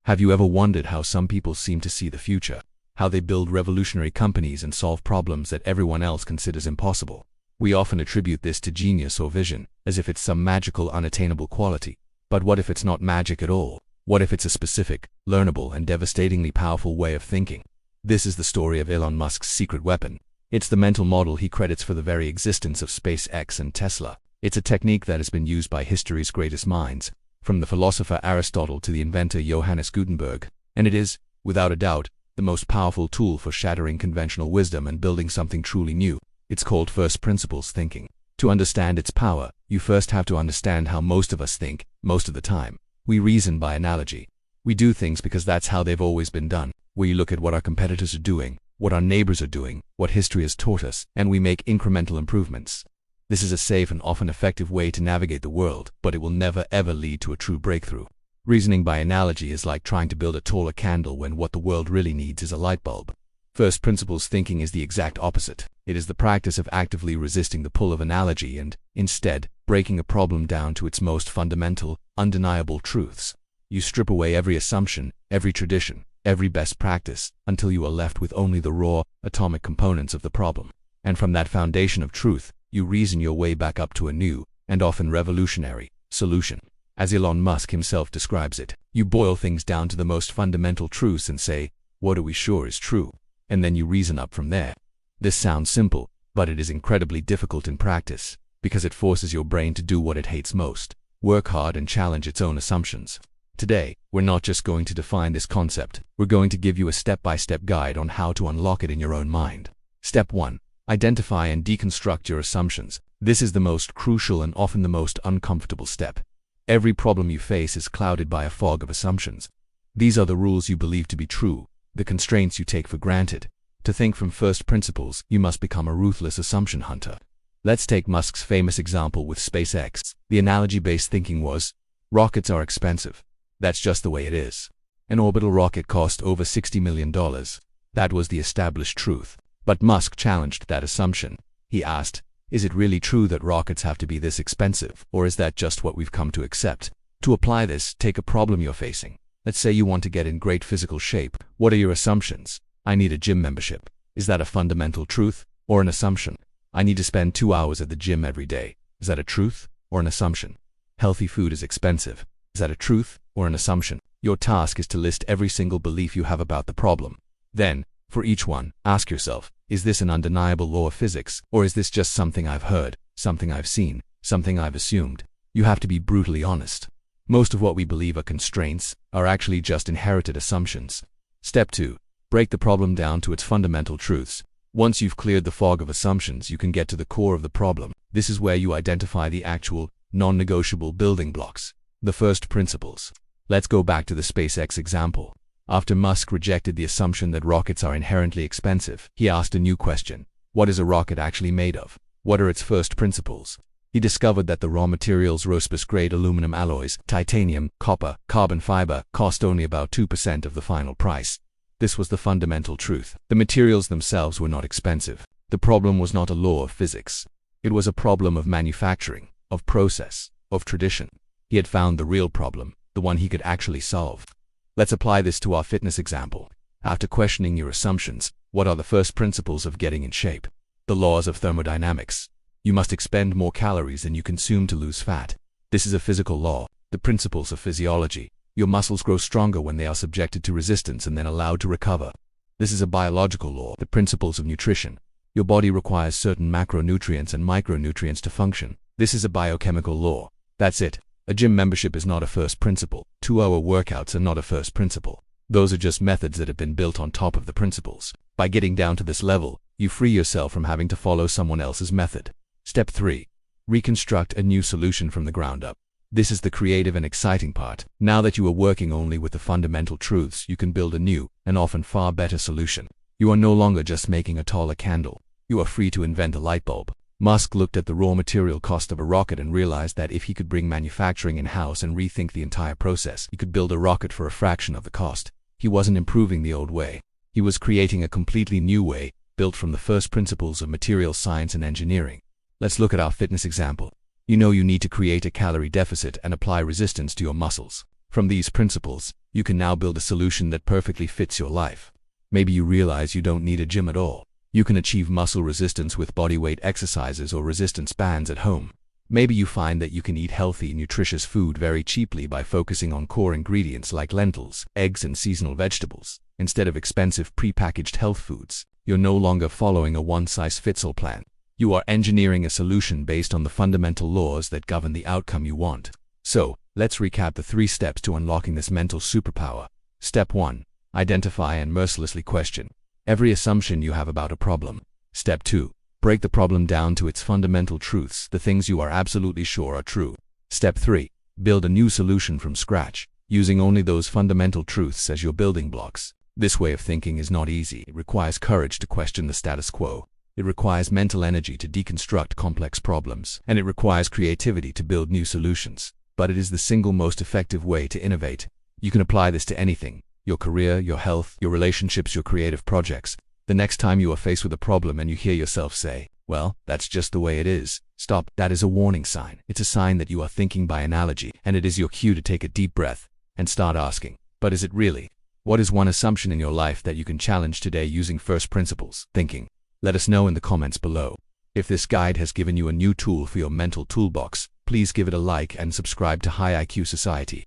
Have you ever wondered how some people seem to see the future? How they build revolutionary companies and solve problems that everyone else considers impossible? We often attribute this to genius or vision, as if it's some magical, unattainable quality. But what if it's not magic at all? What if it's a specific, learnable, and devastatingly powerful way of thinking? This is the story of Elon Musk's secret weapon. It's the mental model he credits for the very existence of SpaceX and Tesla. It's a technique that has been used by history's greatest minds, from the philosopher Aristotle to the inventor Johannes Gutenberg, and it is, without a doubt, the most powerful tool for shattering conventional wisdom and building something truly new. It's called first principles thinking. To understand its power, you first have to understand how most of us think, most of the time. We reason by analogy. We do things because that's how they've always been done. We look at what our competitors are doing, what our neighbors are doing, what history has taught us, and we make incremental improvements. This is a safe and often effective way to navigate the world, but it will never ever lead to a true breakthrough. Reasoning by analogy is like trying to build a taller candle when what the world really needs is a light bulb. First principles thinking is the exact opposite. It is the practice of actively resisting the pull of analogy and, instead, breaking a problem down to its most fundamental, undeniable truths. You strip away every assumption, every tradition, every best practice, until you are left with only the raw, atomic components of the problem. And from that foundation of truth, you reason your way back up to a new, and often revolutionary, solution. As Elon Musk himself describes it, you boil things down to the most fundamental truths and say, what are we sure is true? And then you reason up from there. This sounds simple, but it is incredibly difficult in practice, because it forces your brain to do what it hates most, work hard and challenge its own assumptions. Today, we're not just going to define this concept, we're going to give you a step-by-step guide on how to unlock it in your own mind. Step 1. Identify and deconstruct your assumptions. This is the most crucial and often the most uncomfortable step. Every problem you face is clouded by a fog of assumptions. These are the rules you believe to be true, the constraints you take for granted. To think from first principles, you must become a ruthless assumption hunter. Let's take Musk's famous example with SpaceX. The analogy-based thinking was, rockets are expensive. That's just the way it is. An orbital rocket cost over $60 million. That was the established truth. But Musk challenged that assumption. He asked, is it really true that rockets have to be this expensive, or is that just what we've come to accept? To apply this, take a problem you're facing. Let's say you want to get in great physical shape. What are your assumptions? I need a gym membership. Is that a fundamental truth or an assumption? I need to spend 2 hours at the gym every day. Is that a truth or an assumption? Healthy food is expensive. Is that a truth or an assumption? Your task is to list every single belief you have about the problem. Then, for each one, ask yourself, is this an undeniable law of physics, or is this just something I've heard, something I've seen, something I've assumed? You have to be brutally honest. Most of what we believe are constraints are actually just inherited assumptions. Step 2. Break the problem down to its fundamental truths. Once you've cleared the fog of assumptions, you can get to the core of the problem. This is where you identify the actual, non-negotiable building blocks, the first principles. Let's go back to the SpaceX example. After Musk rejected the assumption that rockets are inherently expensive, he asked a new question. What is a rocket actually made of? What are its first principles? He discovered that the raw materials rosebus-grade aluminum alloys, titanium, copper, carbon fiber, cost only about 2% of the final price. This was the fundamental truth. The materials themselves were not expensive. The problem was not a law of physics. It was a problem of manufacturing, of process, of tradition. He had found the real problem, the one he could actually solve. Let's apply this to our fitness example. After questioning your assumptions, what are the first principles of getting in shape? The laws of thermodynamics. You must expend more calories than you consume to lose fat. This is a physical law. The principles of physiology. Your muscles grow stronger when they are subjected to resistance and then allowed to recover. This is a biological law. The principles of nutrition. Your body requires certain macronutrients and micronutrients to function. This is a biochemical law. That's it. A gym membership is not a first principle. 2-hour workouts are not a first principle. Those are just methods that have been built on top of the principles. By getting down to this level, you free yourself from having to follow someone else's method. Step 3. Reconstruct a new solution from the ground up. This is the creative and exciting part. Now that you are working only with the fundamental truths, you can build a new, and often far better solution. You are no longer just making a taller candle. You are free to invent a light bulb. Musk looked at the raw material cost of a rocket and realized that if he could bring manufacturing in-house and rethink the entire process, he could build a rocket for a fraction of the cost. He wasn't improving the old way. He was creating a completely new way, built from the first principles of material science and engineering. Let's look at our fitness example. You know you need to create a calorie deficit and apply resistance to your muscles. From these principles, you can now build a solution that perfectly fits your life. Maybe you realize you don't need a gym at all. You can achieve muscle resistance with bodyweight exercises or resistance bands at home. Maybe you find that you can eat healthy, nutritious food very cheaply by focusing on core ingredients like lentils, eggs, and seasonal vegetables, instead of expensive prepackaged health foods. You're no longer following a one-size-fits-all plan. You are engineering a solution based on the fundamental laws that govern the outcome you want. So, let's recap the 3 steps to unlocking this mental superpower. Step 1. Identify and mercilessly question every assumption you have about a problem. Step 2. Break the problem down to its fundamental truths, the things you are absolutely sure are true. Step 3. Build a new solution from scratch, using only those fundamental truths as your building blocks. This way of thinking is not easy. It requires courage to question the status quo. It requires mental energy to deconstruct complex problems, and it requires creativity to build new solutions. But it is the single most effective way to innovate. You can apply this to anything: your career, your health, your relationships, your creative projects. The next time you are faced with a problem and you hear yourself say, "Well, that's just the way it is," stop. That is a warning sign. It's a sign that you are thinking by analogy, and it is your cue to take a deep breath and start asking, but is it really? What is one assumption in your life that you can challenge today using first principles thinking? Let us know in the comments below. If this guide has given you a new tool for your mental toolbox, please give it a like and subscribe to High IQ Society.